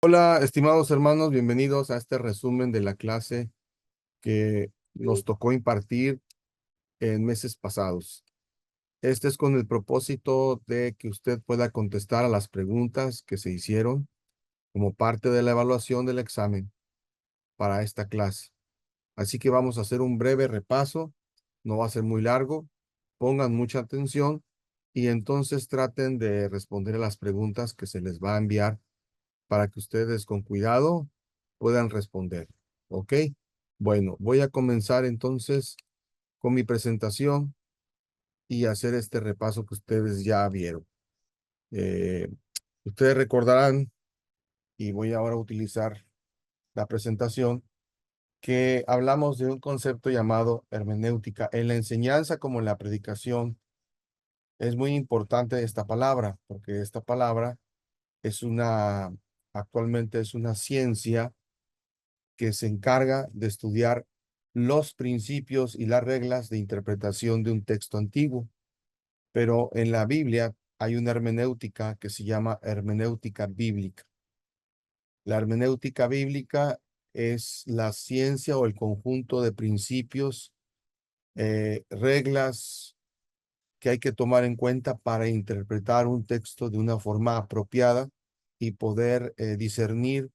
Hola, estimados hermanos, bienvenidos a este resumen de la clase que nos tocó impartir en meses pasados. Este es con el propósito de que usted pueda contestar a las preguntas que se hicieron como parte de la evaluación del examen para esta clase. Así que vamos a hacer un breve repaso, no va a ser muy largo. Pongan mucha atención y entonces traten de responder a las preguntas que se les va a enviar para que ustedes con cuidado puedan responder. ¿Ok? Bueno, voy a comenzar entonces con mi presentación y hacer este repaso que ustedes ya vieron. Eh, Ustedes recordarán, y voy ahora a utilizar la presentación, que hablamos de un concepto llamado hermenéutica. En la enseñanza como en la predicación es muy importante esta palabra, porque esta palabra es actualmente es una ciencia que se encarga de estudiar los principios y las reglas de interpretación de un texto antiguo. Pero en la Biblia hay una hermenéutica que se llama hermenéutica bíblica. La hermenéutica bíblica es la ciencia o el conjunto de principios, reglas que hay que tomar en cuenta para interpretar un texto de una forma apropiada y poder discernir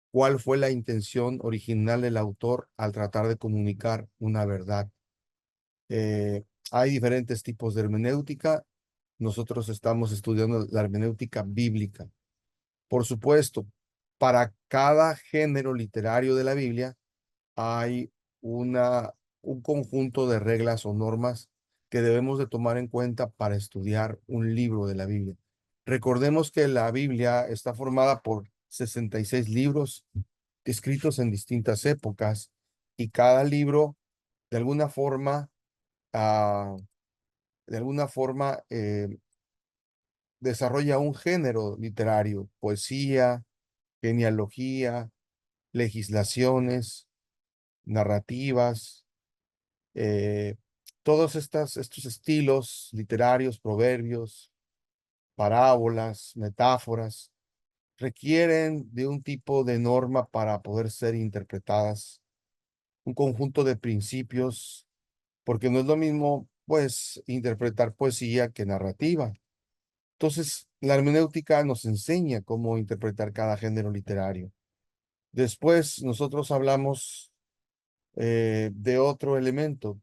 cuál fue la intención original del autor al tratar de comunicar una verdad. Eh, Hay diferentes tipos de hermenéutica. Nosotros estamos estudiando la hermenéutica bíblica. Por supuesto, para cada género literario de la Biblia hay una, un conjunto de reglas o normas que debemos de tomar en cuenta para estudiar un libro de la Biblia. Recordemos que la Biblia está formada por 66 libros escritos en distintas épocas y cada libro de alguna forma, ah, desarrolla un género literario, poesía, genealogía, legislaciones, narrativas, eh, todos estos estilos literarios, proverbios, parábolas, metáforas, requieren de un tipo de norma para poder ser interpretadas, un conjunto de principios, porque no es lo mismo, pues, interpretar poesía que narrativa. Entonces, la hermenéutica nos enseña cómo interpretar cada género literario. Después, nosotros hablamos de otro elemento,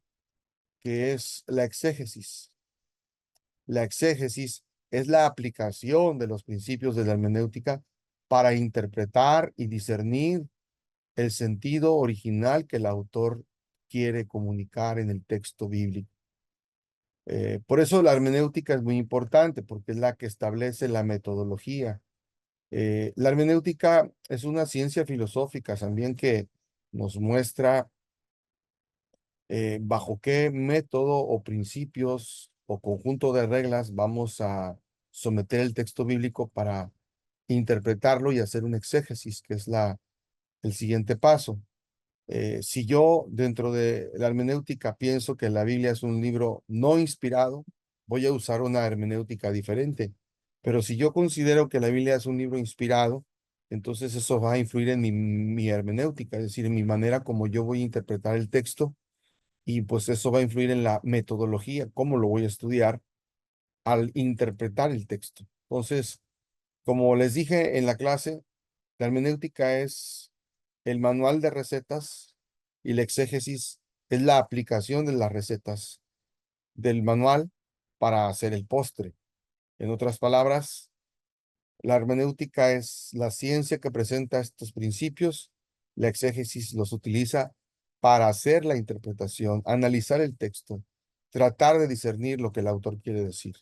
que es la exégesis. La exégesis es la aplicación de los principios de la hermenéutica para interpretar y discernir el sentido original que el autor quiere comunicar en el texto bíblico. Por eso la hermenéutica es muy importante, porque es la que establece la metodología. La hermenéutica es una ciencia filosófica también que nos muestra bajo qué método o principios o conjunto de reglas vamos a someter el texto bíblico para interpretarlo y hacer un exégesis, que es el siguiente paso. Si yo dentro de la hermenéutica pienso que la Biblia es un libro no inspirado, voy a usar una hermenéutica diferente. Pero si yo considero que la Biblia es un libro inspirado, entonces eso va a influir en mi hermenéutica, es decir, en mi manera como yo voy a interpretar el texto y pues eso va a influir en la metodología, cómo lo voy a estudiar al interpretar el texto. Entonces, como les dije en la clase, la hermenéutica es el manual de recetas y la exégesis es la aplicación de las recetas del manual para hacer el postre. En otras palabras, la hermenéutica es la ciencia que presenta estos principios, la exégesis los utiliza para hacer la interpretación, analizar el texto, tratar de discernir lo que el autor quiere decir.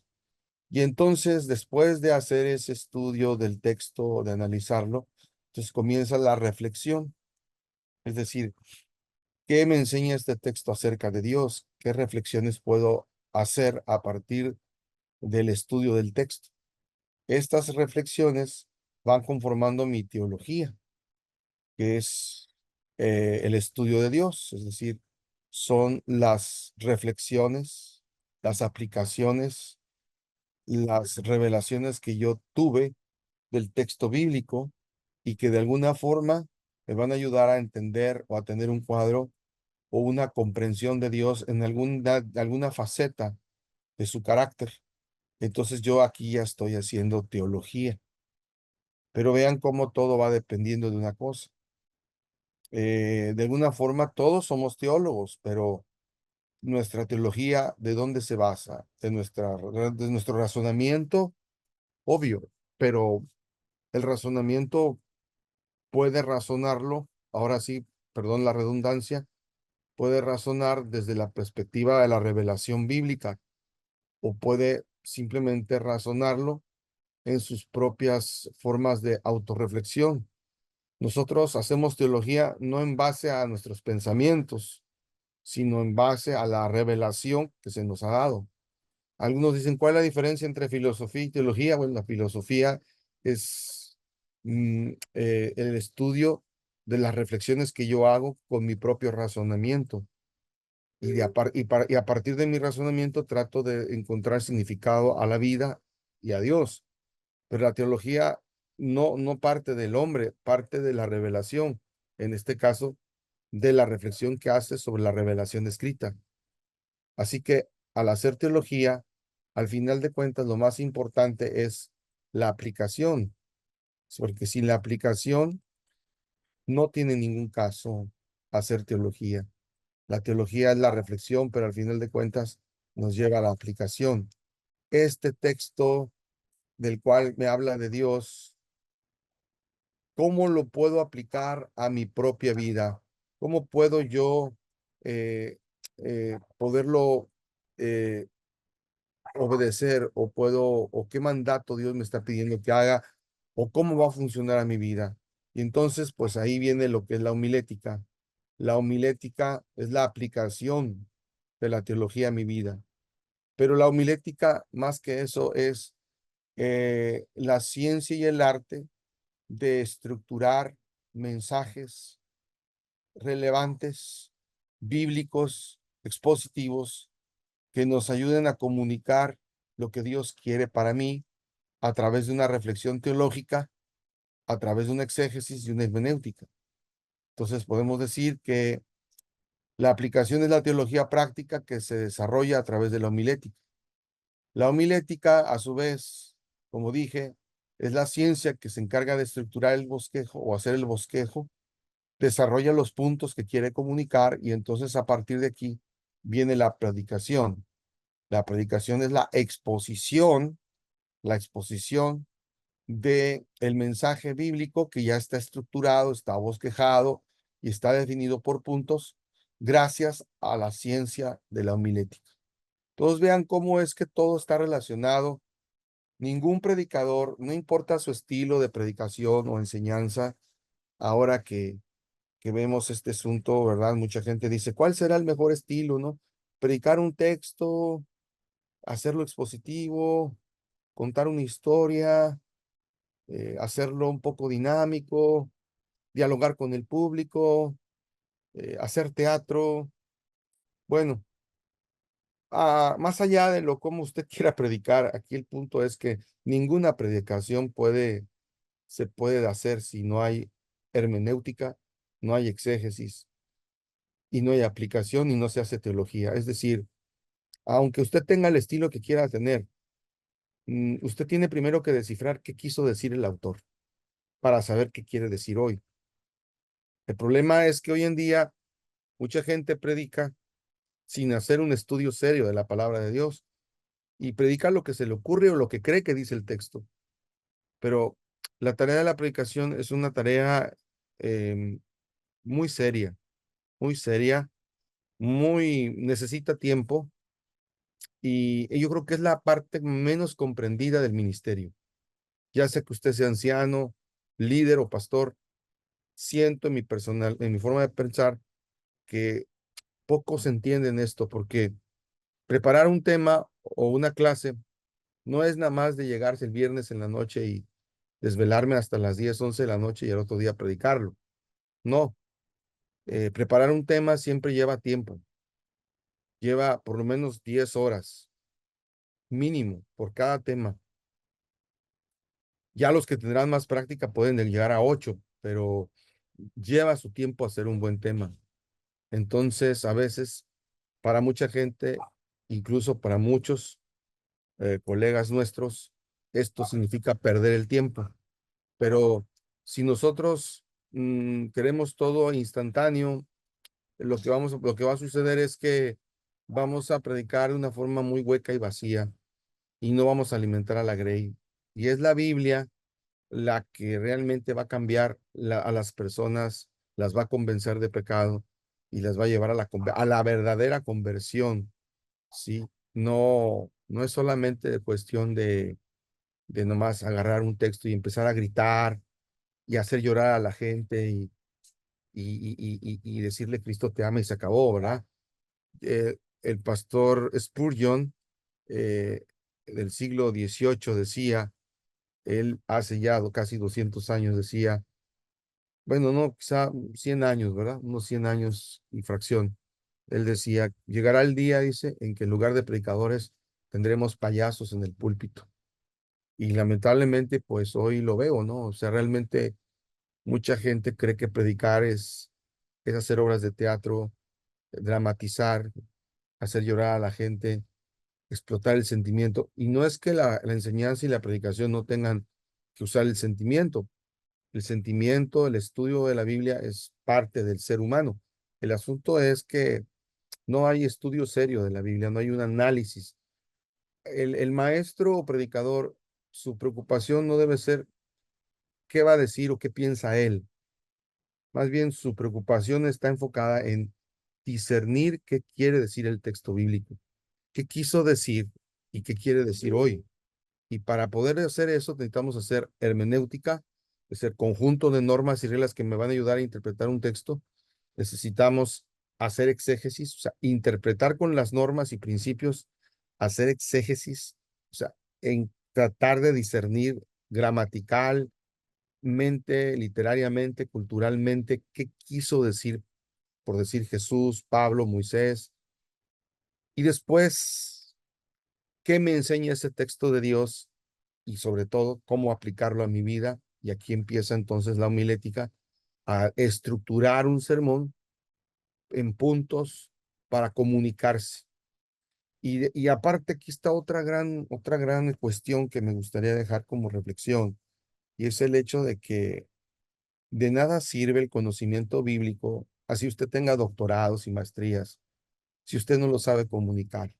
Y entonces, después de hacer ese estudio del texto, de analizarlo, entonces comienza la reflexión, es decir, ¿qué me enseña este texto acerca de Dios? ¿Qué reflexiones puedo hacer a partir del estudio del texto? Estas reflexiones van conformando mi teología, que es el estudio de Dios, es decir, son las reflexiones, las aplicaciones, las revelaciones que yo tuve del texto bíblico y que de alguna forma me van a ayudar a entender o a tener un cuadro o una comprensión de Dios en alguna faceta de su carácter. Entonces yo aquí ya estoy haciendo teología, pero vean cómo todo va dependiendo de una cosa. De alguna forma todos somos teólogos, pero nuestra teología, ¿de dónde se basa? De nuestro razonamiento, obvio, pero el razonamiento puede razonarlo, ahora sí, perdón la redundancia, puede razonar desde la perspectiva de la revelación bíblica o puede simplemente razonarlo en sus propias formas de autorreflexión. Nosotros hacemos teología no en base a nuestros pensamientos, sino en base a la revelación que se nos ha dado. Algunos dicen, ¿cuál es la diferencia entre filosofía y teología? Bueno, la filosofía es el estudio de las reflexiones que yo hago con mi propio razonamiento. Y a partir de mi razonamiento trato de encontrar significado a la vida y a Dios. Pero la teología no parte del hombre, parte de la revelación. En este caso, de la reflexión que hace sobre la revelación escrita. Así que al hacer teología, al final de cuentas, lo más importante es la aplicación, porque sin la aplicación no tiene ningún caso hacer teología. La teología es la reflexión, pero al final de cuentas nos lleva a la aplicación. Este texto del cual me habla de Dios, ¿cómo lo puedo aplicar a mi propia vida? ¿Cómo puedo yo poderlo eh, obedecer o qué mandato Dios me está pidiendo que haga o cómo va a funcionar a mi vida? Y entonces, pues ahí viene lo que es la homilética. La homilética es la aplicación de la teología a mi vida. Pero la homilética, más que eso, es la ciencia y el arte de estructurar mensajes relevantes, bíblicos, expositivos, que nos ayuden a comunicar lo que Dios quiere para mí a través de una reflexión teológica, a través de un exégesis y una hermenéutica. Entonces podemos decir que la aplicación es la teología práctica que se desarrolla a través de la homilética. La homilética, a su vez, como dije, es la ciencia que se encarga de estructurar el bosquejo o hacer el bosquejo, desarrolla los puntos que quiere comunicar y entonces a partir de aquí viene la predicación. La predicación es la exposición de el mensaje bíblico que ya está estructurado, está bosquejado y está definido por puntos gracias a la ciencia de la homilética. Todos vean cómo es que todo está relacionado. Ningún predicador, no importa su estilo de predicación o enseñanza, ahora que vemos este asunto, ¿verdad? Mucha gente dice, ¿cuál será el mejor estilo, no? Predicar un texto, hacerlo expositivo, contar una historia, hacerlo un poco dinámico, dialogar con el público, hacer teatro. Bueno, más allá de lo como usted quiera predicar, aquí el punto es que ninguna predicación se puede hacer si no hay hermenéutica, no hay exégesis y no hay aplicación y no se hace teología. Es decir, aunque usted tenga el estilo que quiera tener, usted tiene primero que descifrar qué quiso decir el autor para saber qué quiere decir hoy. El problema es que hoy en día mucha gente predica sin hacer un estudio serio de la palabra de Dios y predica lo que se le ocurre o lo que cree que dice el texto. Pero la tarea de la predicación es una tarea em, muy seria, muy seria, muy necesita tiempo y yo creo que es la parte menos comprendida del ministerio. Ya sea que usted sea anciano, líder o pastor, siento en mi forma de pensar que pocos entienden esto porque preparar un tema o una clase no es nada más de llegarse el viernes en la noche y desvelarme hasta las 10 11 de la noche y el otro día predicarlo. No, preparar un tema siempre lleva tiempo, lleva por lo menos 10 horas mínimo por cada tema. Ya los que tendrán más práctica pueden llegar a 8, pero lleva su tiempo hacer un buen tema. Entonces, a veces, para mucha gente, incluso para muchos colegas nuestros, esto significa perder el tiempo. Pero si nosotros queremos todo instantáneo, lo que va a suceder es que vamos a predicar de una forma muy hueca y vacía y no vamos a alimentar a la grey. Y es la Biblia la que realmente va a cambiar a las personas, las va a convencer de pecado y las va a llevar a a la verdadera conversión, ¿sí? No, no es solamente cuestión de nomás agarrar un texto y empezar a gritar y hacer llorar a la gente y decirle Cristo te ama y se acabó, ¿verdad? El pastor Spurgeon del siglo XVIII decía, él hace ya casi 200 años decía, bueno, no, quizá 100 años, ¿verdad? Unos 100 años y fracción. Él decía, llegará el día, dice, en que en lugar de predicadores tendremos payasos en el púlpito. Y lamentablemente, pues hoy lo veo, ¿no? O sea, realmente mucha gente cree que predicar es hacer obras de teatro, dramatizar, hacer llorar a la gente, explotar el sentimiento. Y no es que la enseñanza y la predicación no tengan que usar el sentimiento. El sentimiento, el estudio de la Biblia es parte del ser humano. El asunto es que no hay estudio serio de la Biblia, no hay un análisis. El maestro o predicador, su preocupación no debe ser qué va a decir o qué piensa él. Más bien su preocupación está enfocada en discernir qué quiere decir el texto bíblico, qué quiso decir y qué quiere decir hoy. Y para poder hacer eso necesitamos hacer hermenéutica, es el conjunto de normas y reglas que me van a ayudar a interpretar un texto. Necesitamos hacer exégesis, o sea, interpretar con las normas y principios, hacer exégesis, o sea, en tratar de discernir gramaticalmente, literariamente, culturalmente, qué quiso decir, por decir Jesús, Pablo, Moisés, y después, qué me enseña ese texto de Dios y sobre todo cómo aplicarlo a mi vida. Y aquí empieza entonces la homilética a estructurar un sermón en puntos para comunicarse. Y aparte aquí está otra gran cuestión que me gustaría dejar como reflexión, y es el hecho de que de nada sirve el conocimiento bíblico, así usted tenga doctorados y maestrías, si usted no lo sabe comunicar,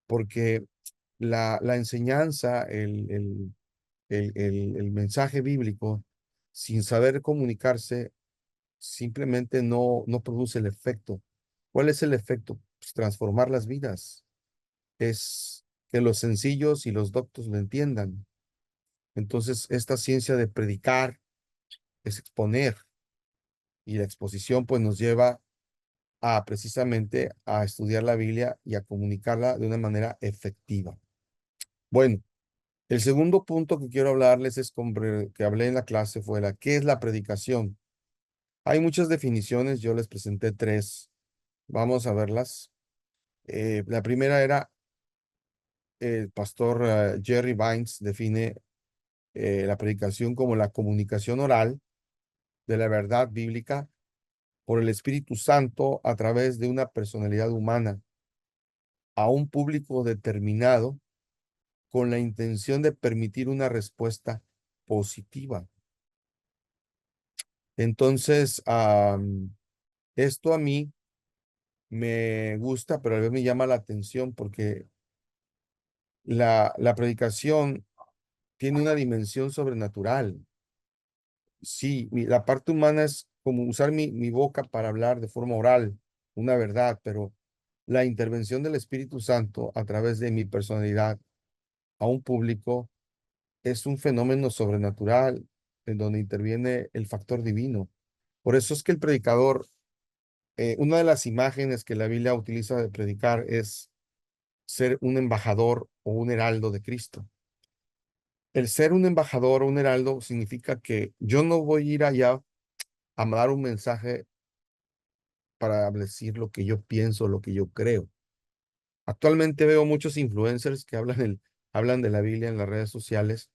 porque la enseñanza, el mensaje bíblico, sin saber comunicarse, simplemente no produce el efecto. ¿Cuál es el efecto? Pues transformar las vidas. Es que los sencillos y los doctos lo entiendan. Entonces, esta ciencia de predicar es exponer y la exposición pues nos lleva a precisamente a estudiar la Biblia y a comunicarla de una manera efectiva. Bueno, el segundo punto que quiero hablarles es que hablé en la clase fue ¿qué es la predicación? Hay muchas definiciones, yo les presenté tres. Vamos a verlas. La primera era, el pastor Jerry Vines define la predicación como la comunicación oral de la verdad bíblica por el Espíritu Santo a través de una personalidad humana a un público determinado con la intención de permitir una respuesta positiva. Entonces, esto a mí me gusta, pero a veces me llama la atención porque la predicación tiene una dimensión sobrenatural. Sí, la parte humana es como usar mi boca para hablar de forma oral, una verdad, pero la intervención del Espíritu Santo a través de mi personalidad a un público es un fenómeno sobrenatural en donde interviene el factor divino. Por eso es que el predicador, una de las imágenes que la Biblia utiliza de predicar es ser un embajador o un heraldo de Cristo. El ser un embajador o un heraldo significa que yo no voy a ir allá a dar un mensaje para decir lo que yo pienso, lo que yo creo. Actualmente veo muchos influencers que hablan de la Biblia en las redes sociales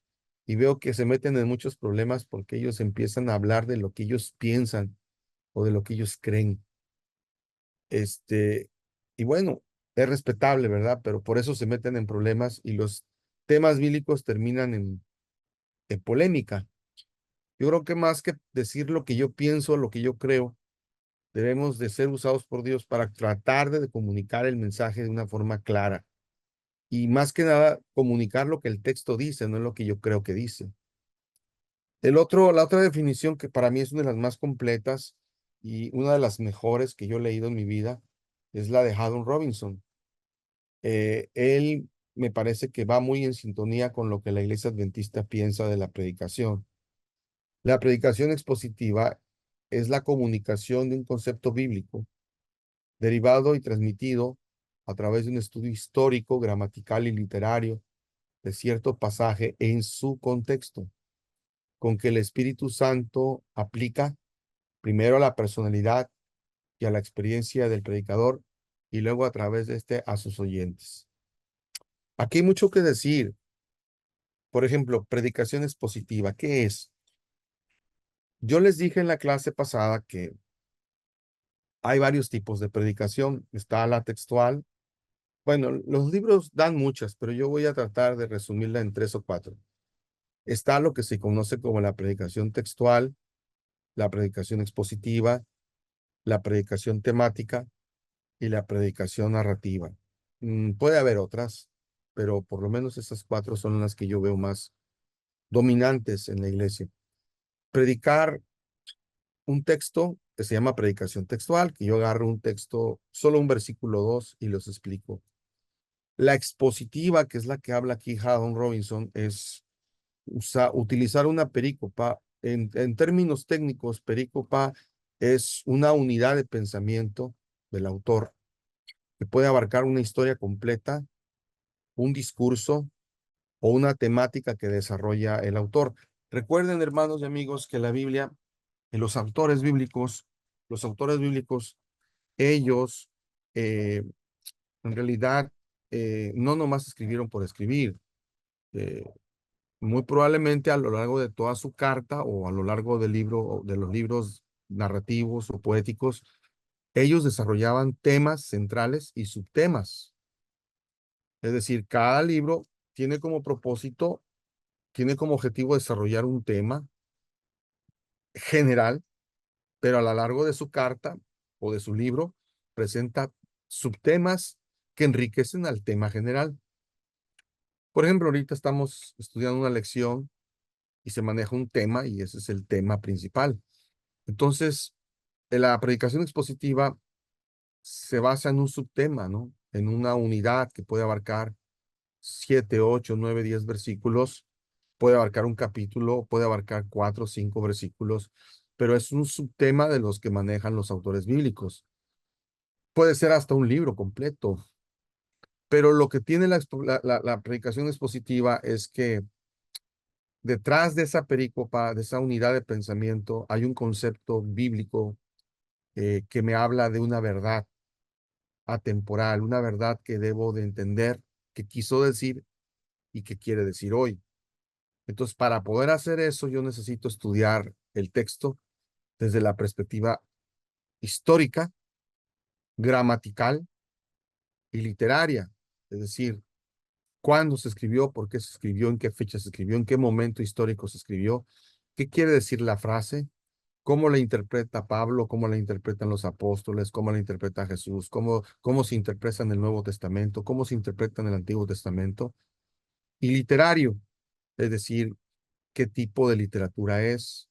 y veo que se meten en muchos problemas porque ellos empiezan a hablar de lo que ellos piensan o de lo que ellos creen. Este, y bueno, es respetable, ¿verdad? Pero por eso se meten en problemas y los temas bíblicos terminan en polémica. Yo creo que más que decir lo que yo pienso, lo que yo creo, debemos de ser usados por Dios para tratar de comunicar el mensaje de una forma clara. Y más que nada, comunicar lo que el texto dice, no lo que yo creo que dice. La otra definición que para mí es una de las más completas y una de las mejores que yo he leído en mi vida es la de Haddon Robinson. Él me parece que va muy en sintonía con lo que la Iglesia Adventista piensa de la predicación. La predicación expositiva es la comunicación de un concepto bíblico derivado y transmitido a través de un estudio histórico, gramatical y literario de cierto pasaje en su contexto, con que el Espíritu Santo aplica primero a la personalidad y a la experiencia del predicador y luego a través de este a sus oyentes. Aquí hay mucho que decir. Por ejemplo, predicación expositiva. ¿Qué es? Yo les dije en la clase pasada que hay varios tipos de predicación. Está la textual. Bueno, los libros dan muchas, pero yo voy a tratar de resumirla en tres o cuatro. Está lo que se conoce como la predicación textual, la predicación expositiva, la predicación temática y la predicación narrativa. Puede haber otras, pero por lo menos esas cuatro son las que yo veo más dominantes en la iglesia. Predicar un texto que se llama predicación textual, que yo agarro un texto, solo un versículo 2 y los explico. La expositiva, que es la que habla aquí Haddon Robinson, es utilizar una perícopa. En términos técnicos, perícopa es una unidad de pensamiento del autor que puede abarcar una historia completa, un discurso o una temática que desarrolla el autor. Recuerden, hermanos y amigos, que la Biblia, en los autores bíblicos, ellos eh, en realidad no nomás escribieron por escribir. Eh, Muy probablemente a lo largo de toda su carta o a lo largo del libro, o de los libros narrativos o poéticos, ellos desarrollaban temas centrales y subtemas. Es decir, cada libro tiene como propósito, tiene como objetivo desarrollar un tema general, pero a lo largo de su carta o de su libro presenta subtemas que enriquecen al tema general. Por ejemplo, ahorita estamos estudiando una lección y se maneja un tema y ese es el tema principal. Entonces, la predicación expositiva se basa en un subtema, ¿no? En una unidad que puede abarcar 7, 8, 9, 10 versículos, puede abarcar un capítulo, puede abarcar 4, 5 versículos, pero es un subtema de los que manejan los autores bíblicos. Puede ser hasta un libro completo, pero lo que tiene la predicación expositiva es que detrás de esa perícopa, de esa unidad de pensamiento, hay un concepto bíblico que me habla de una verdad atemporal, una verdad que debo de entender, que quiso decir y que quiere decir hoy. Entonces, para poder hacer eso, yo necesito estudiar el texto desde la perspectiva histórica, gramatical y literaria. Es decir, cuándo se escribió, por qué se escribió, en qué fecha se escribió, en qué momento histórico se escribió, qué quiere decir la frase, cómo la interpreta Pablo, cómo la interpretan los apóstoles, cómo la interpreta Jesús, cómo se interpreta en el Nuevo Testamento, cómo se interpreta en el Antiguo Testamento, y literario, es decir, qué tipo de literatura es,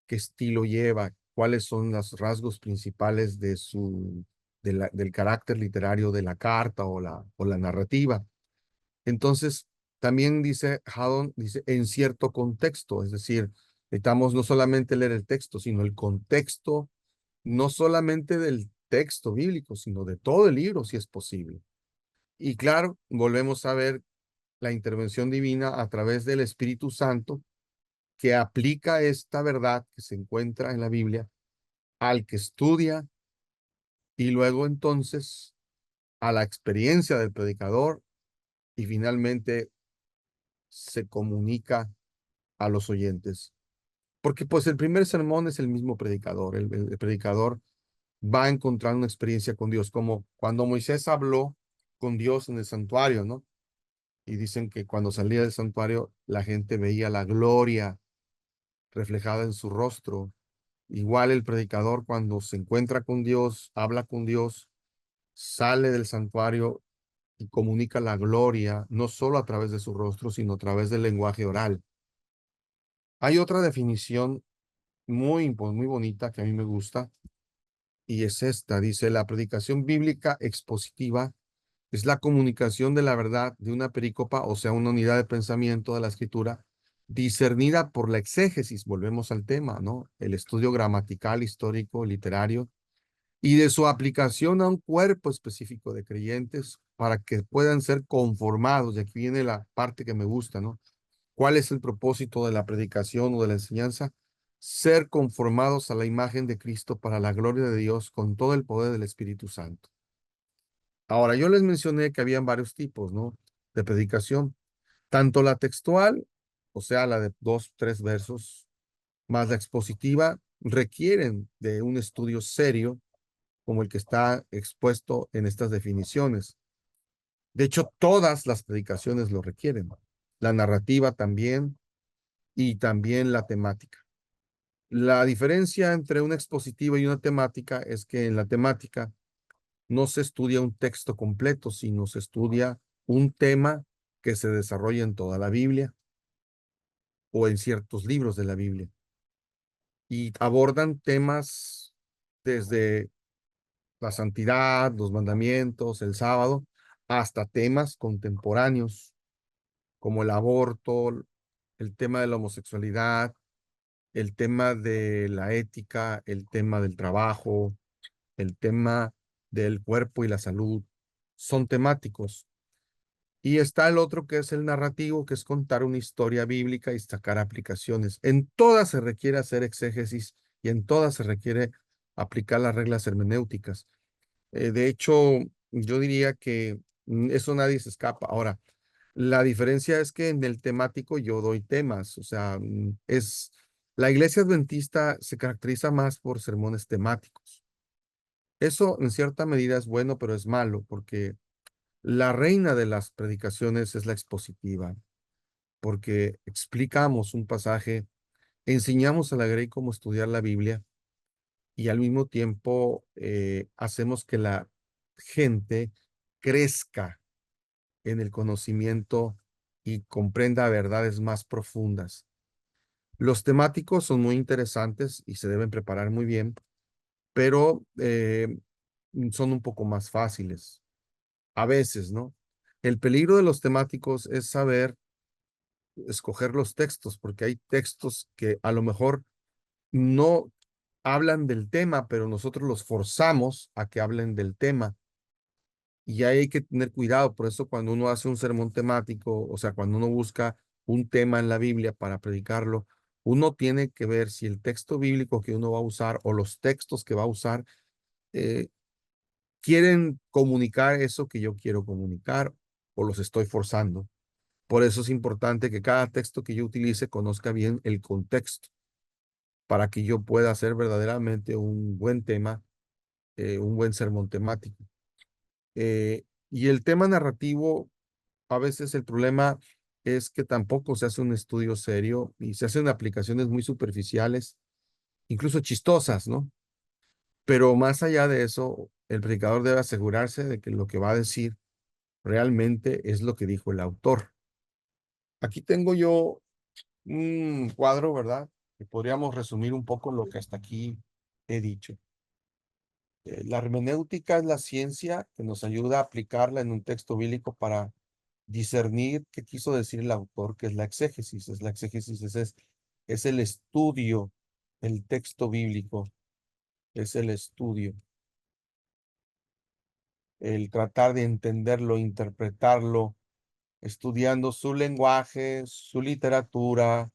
qué estilo lleva, cuáles son los rasgos principales del carácter literario de la carta o la narrativa. Entonces, también dice Haddon, dice, en cierto contexto, es decir, necesitamos no solamente leer el texto, sino el contexto, no solamente del texto bíblico, sino de todo el libro, si es posible. Y claro, volvemos a ver la intervención divina a través del Espíritu Santo, que aplica esta verdad que se encuentra en la Biblia al que estudia y luego entonces a la experiencia del predicador y finalmente se comunica a los oyentes. Porque pues el primer sermón es el mismo predicador. El predicador va a encontrar una experiencia con Dios, como cuando Moisés habló con Dios en el santuario, ¿no? Y dicen que cuando salía del santuario la gente veía la gloria reflejada en su rostro. Igual el predicador cuando se encuentra con Dios, habla con Dios, sale del santuario y comunica la gloria, no solo a través de su rostro, sino a través del lenguaje oral. Hay otra definición muy bonita que a mí me gusta, y es esta. Dice: la predicación bíblica expositiva es la comunicación de la verdad de una perícopa, o sea, una unidad de pensamiento de la escritura, discernida por la exégesis. Volvemos al tema, ¿no? El estudio gramatical, histórico, literario, y de su aplicación a un cuerpo específico de creyentes para que puedan ser conformados. Y aquí viene la parte que me gusta, ¿no? ¿Cuál es el propósito de la predicación o de la enseñanza? Ser conformados a la imagen de Cristo para la gloria de Dios con todo el poder del Espíritu Santo. Ahora, yo les mencioné que habían varios tipos, ¿no? De predicación. Tanto la textual, o sea, la de 2, 3 versos, más la expositiva, requieren de un estudio serio como el que está expuesto en estas definiciones. De hecho, todas las predicaciones lo requieren. La narrativa también, y también la temática. La diferencia entre una expositiva y una temática es que en la temática no se estudia un texto completo, sino se estudia un tema que se desarrolla en toda la Biblia o en ciertos libros de la Biblia, y abordan temas desde la santidad, los mandamientos, el sábado, hasta temas contemporáneos como el aborto, el tema de la homosexualidad, el tema de la ética, el tema del trabajo, el tema del cuerpo y la salud. Son temáticos. Y está el otro, que es el narrativo, que es contar una historia bíblica y sacar aplicaciones. En todas se requiere hacer exégesis y en todas se requiere aplicar las reglas hermenéuticas. De hecho, yo diría que eso nadie se escapa. Ahora, la diferencia es que en el temático yo doy temas, o sea, la iglesia adventista se caracteriza más por sermones temáticos. Eso en cierta medida es bueno, pero es malo, porque la reina de las predicaciones es la expositiva, porque explicamos un pasaje, enseñamos a la grey cómo estudiar la Biblia, y al mismo tiempo hacemos que la gente crezca en el conocimiento y comprenda verdades más profundas. Los temáticos son muy interesantes y se deben preparar muy bien, pero son un poco más fáciles a veces, ¿no? El peligro de los temáticos es saber escoger los textos, porque hay textos que a lo mejor no hablan del tema, pero nosotros los forzamos a que hablen del tema. Y ahí hay que tener cuidado. Por eso cuando uno hace un sermón temático, o sea, cuando uno busca un tema en la Biblia para predicarlo, uno tiene que ver si el texto bíblico que uno va a usar o los textos que va a usar eh, quieren comunicar eso que yo quiero comunicar, o los estoy forzando. Por eso es importante que cada texto que yo utilice conozca bien el contexto para que yo pueda hacer verdaderamente un buen tema, un buen sermón temático. Y el tema narrativo, a veces el problema es que tampoco se hace un estudio serio y se hacen aplicaciones muy superficiales, incluso chistosas, ¿no? Pero más allá de eso, el predicador debe asegurarse de que lo que va a decir realmente es lo que dijo el autor. Aquí tengo yo un cuadro, ¿verdad? Que podríamos resumir un poco lo que hasta aquí he dicho. La hermenéutica es la ciencia que nos ayuda a aplicarla en un texto bíblico para discernir qué quiso decir el autor, que es la exégesis. Es la exégesis, es el estudio, el texto bíblico, es el estudio, el tratar de entenderlo, interpretarlo, estudiando su lenguaje, su literatura,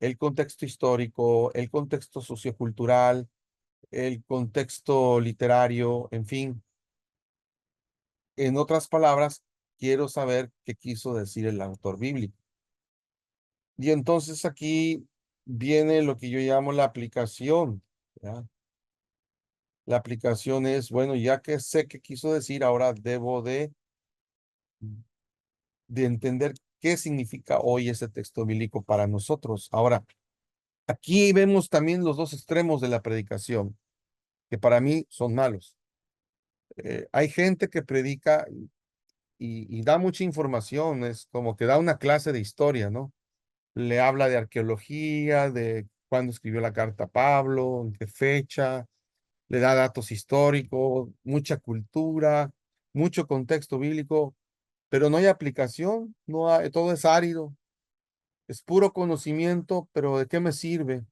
el contexto histórico, el contexto sociocultural, el contexto literario, en fin. En otras palabras, quiero saber qué quiso decir el autor bíblico. Y entonces aquí viene lo que yo llamo la aplicación, ¿ya? La aplicación es, bueno, ya que sé qué quiso decir, ahora debo de entender qué significa hoy ese texto bíblico para nosotros. Ahora, aquí vemos también los dos extremos de la predicación, que para mí son malos. Hay gente que predica y da mucha información, es como que da una clase de historia, ¿no? Le habla de arqueología, de cuándo escribió la carta a Pablo, en qué fecha, le da datos históricos, mucha cultura, mucho contexto bíblico, pero no hay aplicación, no hay, todo es árido, es puro conocimiento, pero ¿de qué me sirve?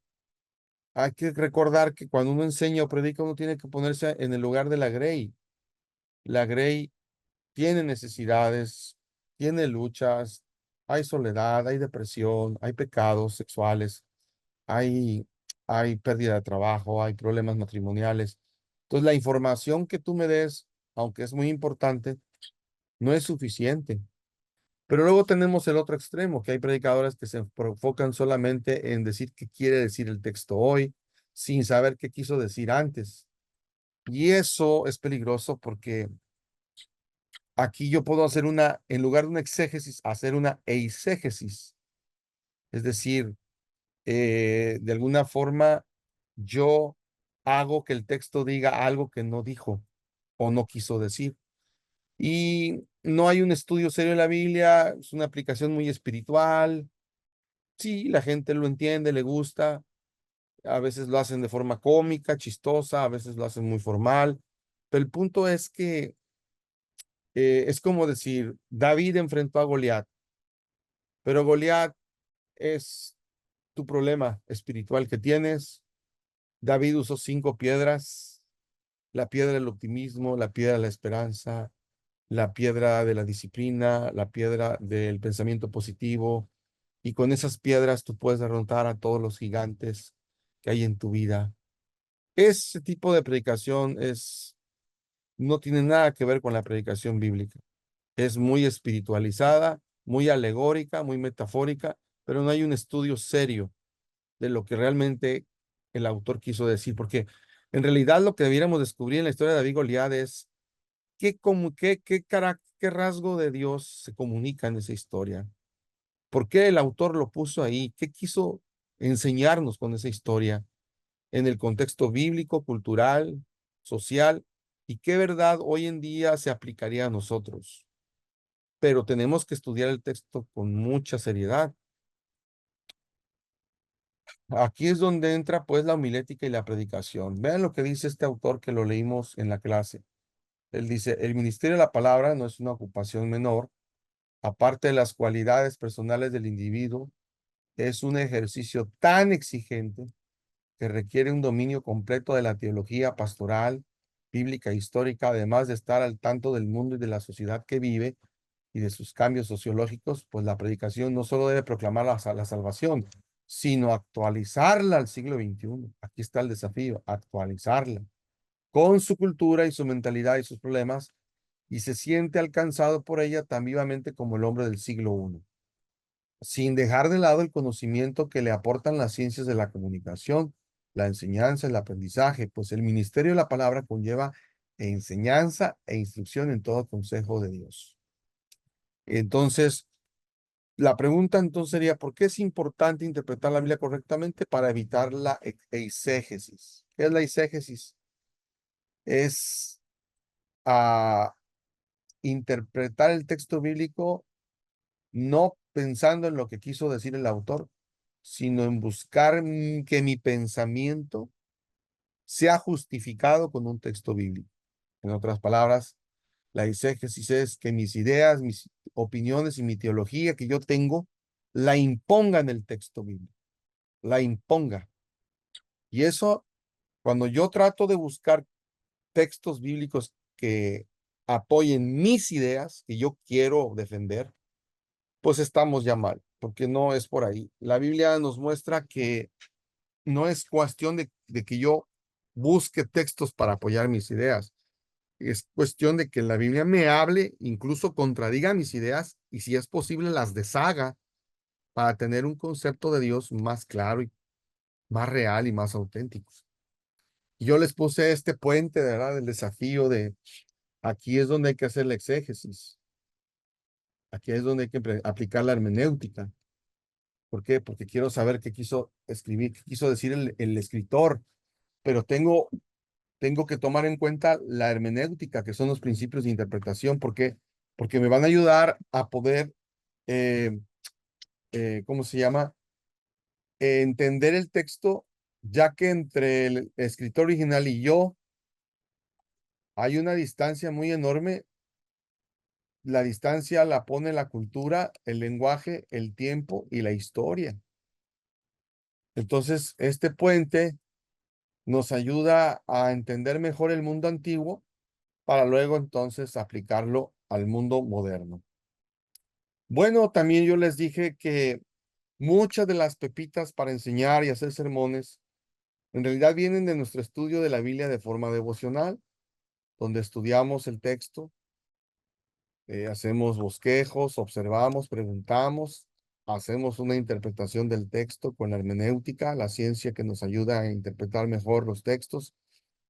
Hay que recordar que cuando uno enseña o predica, uno tiene que ponerse en el lugar de la Grey. La Grey tiene necesidades, tiene luchas, hay soledad, hay depresión, hay pecados sexuales, hay, hay pérdida de trabajo, hay problemas matrimoniales. Entonces, la información que tú me des, aunque es muy importante, no es suficiente. Pero luego tenemos el otro extremo, que hay predicadores que se enfocan solamente en decir qué quiere decir el texto hoy, sin saber qué quiso decir antes. Y eso es peligroso porque aquí yo puedo hacer una, en lugar de una exégesis, hacer una eisegesis. Es decir, de alguna forma yo hago que el texto diga algo que no dijo o no quiso decir. Y no hay un estudio serio de la Biblia, es una aplicación muy espiritual. Sí, la gente lo entiende, le gusta. A veces lo hacen de forma cómica, chistosa, a veces lo hacen muy formal. Pero el punto es que es como decir, David enfrentó a Goliat, pero Goliat es tu problema espiritual que tienes. David usó 5 piedras, la piedra del optimismo, la piedra de la esperanza, la piedra de la disciplina, la piedra del pensamiento positivo, y con esas piedras tú puedes derrotar a todos los gigantes que hay en tu vida. Ese tipo de predicación no tiene nada que ver con la predicación bíblica. Es muy espiritualizada, muy alegórica, muy metafórica, pero no hay un estudio serio de lo que realmente el autor quiso decir, porque en realidad lo que debiéramos descubrir en la historia de David y Goliat es qué rasgo de Dios se comunica en esa historia. ¿Por qué el autor lo puso ahí? ¿Qué quiso enseñarnos con esa historia en el contexto bíblico, cultural, social? ¿Y qué verdad hoy en día se aplicaría a nosotros? Pero tenemos que estudiar el texto con mucha seriedad. Aquí es donde entra pues la homilética y la predicación. Vean lo que dice este autor que lo leímos en la clase. Él dice, el ministerio de la palabra no es una ocupación menor, aparte de las cualidades personales del individuo, es un ejercicio tan exigente que requiere un dominio completo de la teología pastoral, bíblica e histórica, además de estar al tanto del mundo y de la sociedad que vive y de sus cambios sociológicos, pues la predicación no solo debe proclamar la salvación, sino actualizarla al siglo XXI. Aquí está el desafío, actualizarla con su cultura y su mentalidad y sus problemas, y se siente alcanzado por ella tan vivamente como el hombre del siglo I, sin dejar de lado el conocimiento que le aportan las ciencias de la comunicación, la enseñanza, el aprendizaje, pues el ministerio de la palabra conlleva enseñanza e instrucción en todo consejo de Dios. Entonces, la pregunta entonces sería, ¿por qué es importante interpretar la Biblia correctamente para evitar la eisegesis? ¿Qué es la eisegesis? Es a interpretar el texto bíblico no pensando en lo que quiso decir el autor, sino en buscar que mi pensamiento sea justificado con un texto bíblico. En otras palabras, la eisegesis es que mis ideas, mis opiniones y mi teología que yo tengo la imponga en el texto bíblico, la imponga. Y eso, cuando yo trato de buscar textos bíblicos que apoyen mis ideas que yo quiero defender, pues estamos ya mal, porque no es por ahí. La Biblia nos muestra que no es cuestión de que yo busque textos para apoyar mis ideas. Es cuestión de que la Biblia me hable, incluso contradiga mis ideas y si es posible las deshaga para tener un concepto de Dios más claro y más real y más auténtico. Y yo les puse este puente, de verdad, el desafío de aquí es donde hay que hacer la exégesis, aquí es donde hay que aplicar la hermenéutica. ¿Por qué? Porque quiero saber qué quiso escribir, qué quiso decir el escritor, pero tengo que tomar en cuenta la hermenéutica, que son los principios de interpretación. ¿Por qué? Porque me van a ayudar a poder, eh, ¿cómo se llama? Entender el texto, ya que entre el escritor original y yo hay una distancia muy enorme. La distancia la pone la cultura, el lenguaje, el tiempo y la historia. Entonces, este puente nos ayuda a entender mejor el mundo antiguo para luego entonces aplicarlo al mundo moderno. Bueno, también yo les dije que muchas de las pepitas para enseñar y hacer sermones en realidad vienen de nuestro estudio de la Biblia de forma devocional, donde estudiamos el texto, hacemos bosquejos, observamos, preguntamos, hacemos una interpretación del texto con la hermenéutica, la ciencia que nos ayuda a interpretar mejor los textos,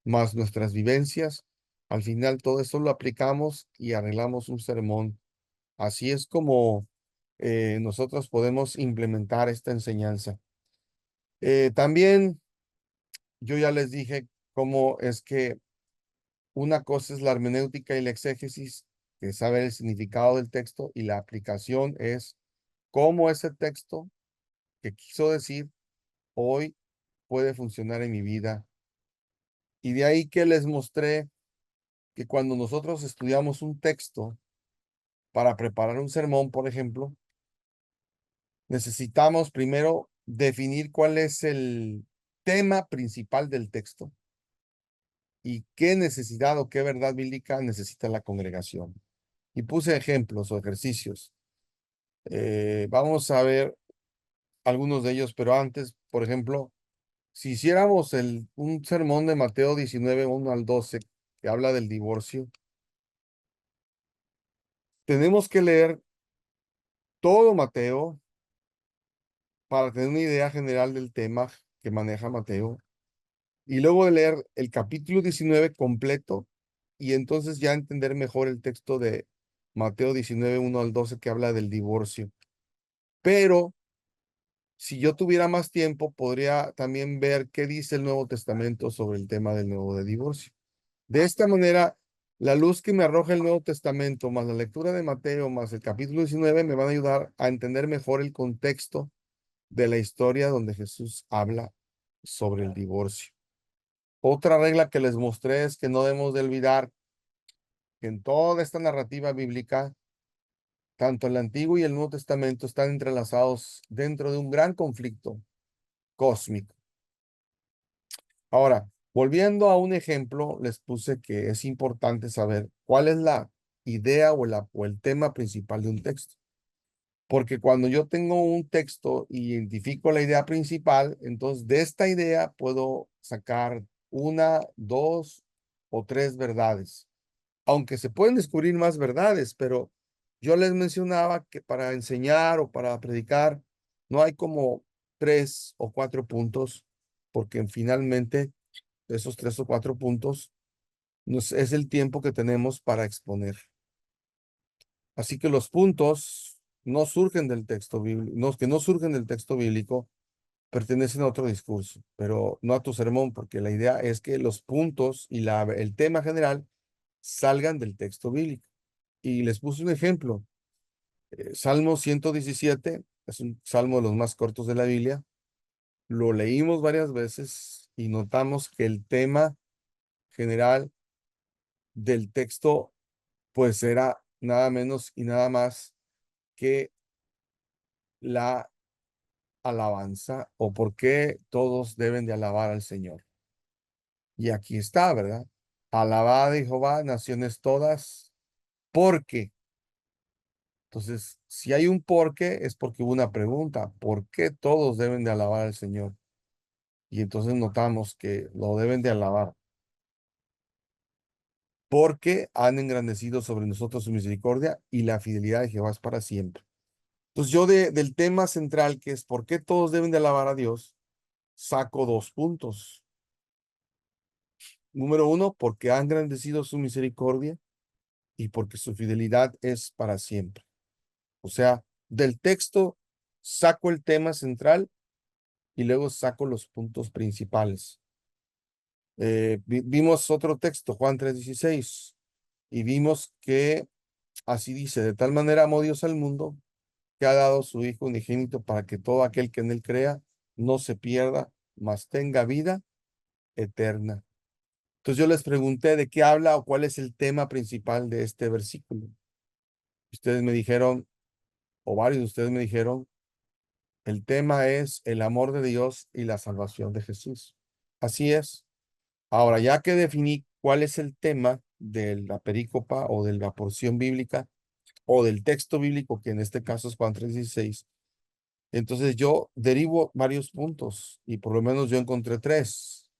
más nuestras vivencias. Al final todo eso lo aplicamos y arreglamos un sermón. Así es como nosotros podemos implementar esta enseñanza. También yo ya les dije cómo es que una cosa es la hermenéutica y la exégesis, que es saber el significado del texto, y la aplicación es cómo ese texto que quiso decir hoy puede funcionar en mi vida. Y de ahí que les mostré que cuando nosotros estudiamos un texto para preparar un sermón, por ejemplo, necesitamos primero definir cuál es el tema principal del texto y qué necesidad o qué verdad bíblica necesita la congregación. Y puse ejemplos o ejercicios. Vamos a ver algunos de ellos, pero antes, por ejemplo, si hiciéramos un sermón de Mateo 19, 1 al 12, que habla del divorcio, tenemos que leer todo Mateo para tener una idea general del tema que maneja Mateo, y luego de leer el capítulo 19 completo, y entonces ya entender mejor el texto de Mateo 19, 1 al 12, que habla del divorcio. Pero si yo tuviera más tiempo, podría también ver qué dice el Nuevo Testamento sobre el tema del nuevo de divorcio. De esta manera, la luz que me arroja el Nuevo Testamento, más la lectura de Mateo, más el capítulo 19, me van a ayudar a entender mejor el contexto de la historia donde Jesús habla sobre el divorcio. Otra regla que les mostré es que no debemos de olvidar que en toda esta narrativa bíblica, tanto el Antiguo y el Nuevo Testamento están entrelazados dentro de un gran conflicto cósmico. Ahora, volviendo a un ejemplo, les puse que es importante saber cuál es la idea o el tema principal de un texto. Porque cuando yo tengo un texto y identifico la idea principal, entonces de esta idea puedo sacar una, dos o tres verdades. Aunque se pueden descubrir más verdades, pero yo les mencionaba que para enseñar o para predicar no hay como tres o cuatro puntos, porque finalmente esos tres o cuatro puntos es el tiempo que tenemos para exponer. Así que los puntos no surgen del texto bíblico, que no surgen del texto bíblico, pertenecen a otro discurso, pero no a tu sermón, porque la idea es que los puntos y el tema general salgan del texto bíblico. Y les puse un ejemplo. Salmo 117 es un salmo de los más cortos de la Biblia. Lo leímos varias veces y notamos que el tema general del texto pues era nada menos y nada más que la alabanza o por qué todos deben de alabar al Señor. Y aquí está, ¿verdad? Alabad a Jehová, naciones todas, porque. Entonces, si hay un por qué, es porque hubo una pregunta. ¿Por qué todos deben de alabar al Señor? Y entonces notamos que lo deben de alabar porque han engrandecido sobre nosotros su misericordia y la fidelidad de Jehová es para siempre. Entonces yo del tema central, que es por qué todos deben de alabar a Dios, saco 2 puntos. Número 1, porque ha engrandecido su misericordia y porque su fidelidad es para siempre. O sea, del texto saco el tema central y luego saco los puntos principales. Vimos otro texto, Juan 3:16, y vimos que así dice: de tal manera amó Dios al mundo que ha dado su Hijo unigénito para que todo aquel que en él crea no se pierda, mas tenga vida eterna. Entonces yo les pregunté de qué habla o cuál es el tema principal de este versículo. Ustedes me dijeron, o varios de ustedes me dijeron, el tema es el amor de Dios y la salvación de Jesús. Así es. Ahora, ya que definí cuál es el tema de la perícopa o de la porción bíblica o del texto bíblico, que en este caso es Juan 3:16, entonces yo derivo varios puntos y por lo menos yo encontré 3.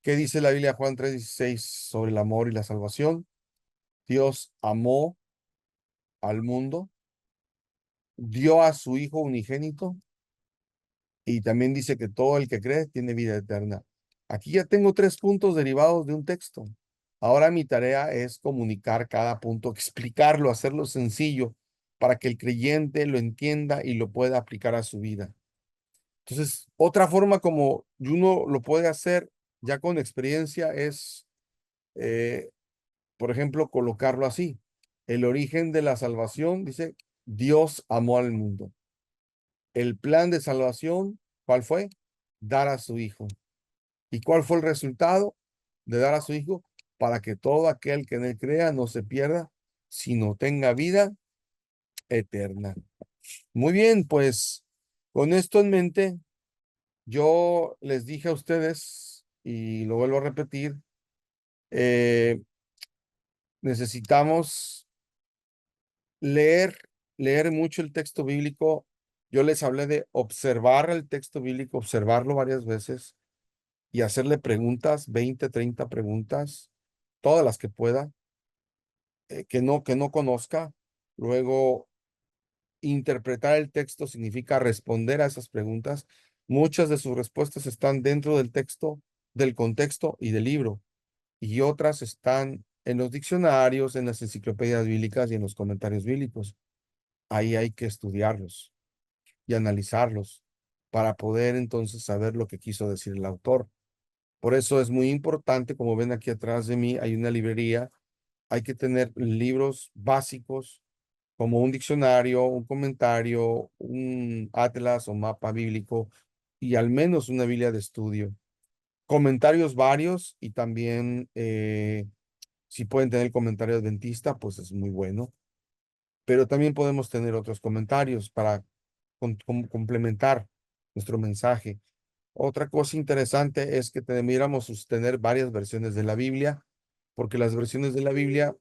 ¿Qué dice la Biblia Juan 3:16 sobre el amor y la salvación? Dios amó al mundo, dio a su Hijo unigénito y también dice que todo el que cree tiene vida eterna. Aquí ya tengo 3 puntos derivados de un texto. Ahora mi tarea es comunicar cada punto, explicarlo, hacerlo sencillo para que el creyente lo entienda y lo pueda aplicar a su vida. Entonces, otra forma como uno lo puede hacer ya con experiencia es, eh, por ejemplo, colocarlo así. El origen de la salvación dice: Dios amó al mundo. El plan de salvación, ¿cuál fue? Dar a su Hijo. ¿Y cuál fue el resultado de dar a su Hijo? Para que todo aquel que en él crea no se pierda, sino tenga vida eterna. Muy bien, pues con esto en mente, yo les dije a ustedes, y lo vuelvo a repetir, eh, necesitamos leer, leer mucho el texto bíblico. Yo les hablé de observar el texto bíblico, observarlo varias veces y hacerle preguntas, 20, 30 preguntas, todas las que pueda, que no conozca. Luego, interpretar el texto significa responder a esas preguntas. Muchas de sus respuestas están dentro del texto, del contexto y del libro, y otras están en los diccionarios, en las enciclopedias bíblicas y en los comentarios bíblicos. Ahí hay que estudiarlos y analizarlos para poder entonces saber lo que quiso decir el autor. Por eso es muy importante, como ven aquí atrás de mí, hay una librería. Hay que tener libros básicos como un diccionario, un comentario, un atlas o mapa bíblico y al menos una Biblia de estudio. Comentarios varios y también si pueden tener comentario adventista, pues es muy bueno. Pero también podemos tener otros comentarios para complementar nuestro mensaje. Otra cosa interesante es que debiéramos tener varias versiones de la Biblia, porque las versiones de la Biblia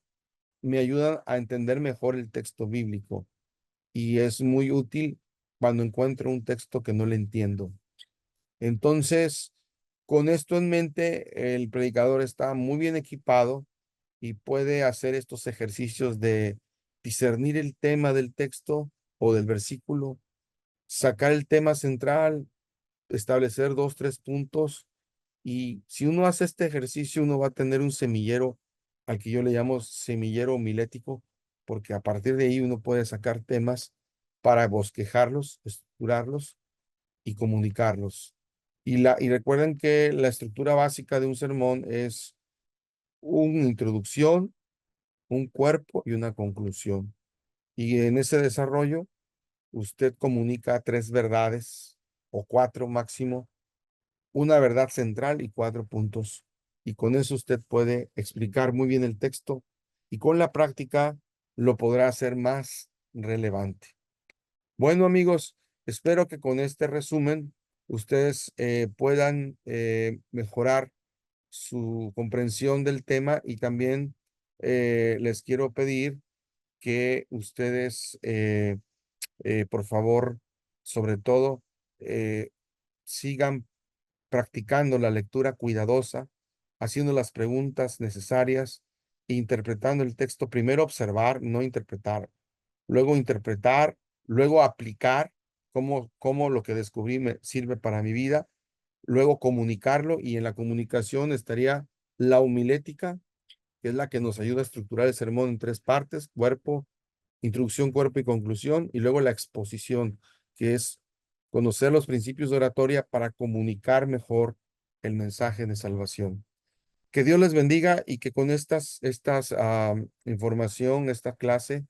me ayudan a entender mejor el texto bíblico y es muy útil cuando encuentro un texto que no le entiendo. Entonces, con esto en mente, el predicador está muy bien equipado y puede hacer estos ejercicios de discernir el tema del texto o del versículo, sacar el tema central, establecer 2, 3 puntos. Y si uno hace este ejercicio, uno va a tener un semillero al que yo le llamo semillero homilético, porque a partir de ahí uno puede sacar temas para bosquejarlos, estructurarlos y comunicarlos. Y recuerden que la estructura básica de un sermón es una introducción, un cuerpo y una conclusión. Y en ese desarrollo, usted comunica 3 verdades o 4 máximo, una verdad central y 4 puntos. Y con eso usted puede explicar muy bien el texto y con la práctica lo podrá hacer más relevante. Bueno, amigos, espero que con este resumen ustedes puedan mejorar su comprensión del tema y también les quiero pedir que ustedes, por favor, sobre todo, sigan practicando la lectura cuidadosa, haciendo las preguntas necesarias, interpretando el texto. Primero observar, no interpretar. Luego interpretar luego aplicar cómo lo que descubrí me sirve para mi vida, luego comunicarlo y en la comunicación estaría la homilética, que es la que nos ayuda a estructurar el sermón en tres partes: cuerpo, introducción, cuerpo y conclusión, y luego la exposición, que es conocer los principios de oratoria para comunicar mejor el mensaje de salvación. Que Dios les bendiga y que con información, esta clase,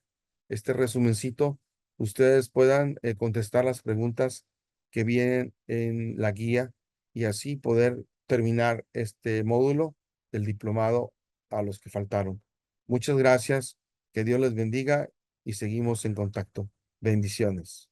este resumencito, ustedes puedan contestar las preguntas que vienen en la guía y así poder terminar este módulo del diplomado a los que faltaron. Muchas gracias, que Dios les bendiga y seguimos en contacto. Bendiciones.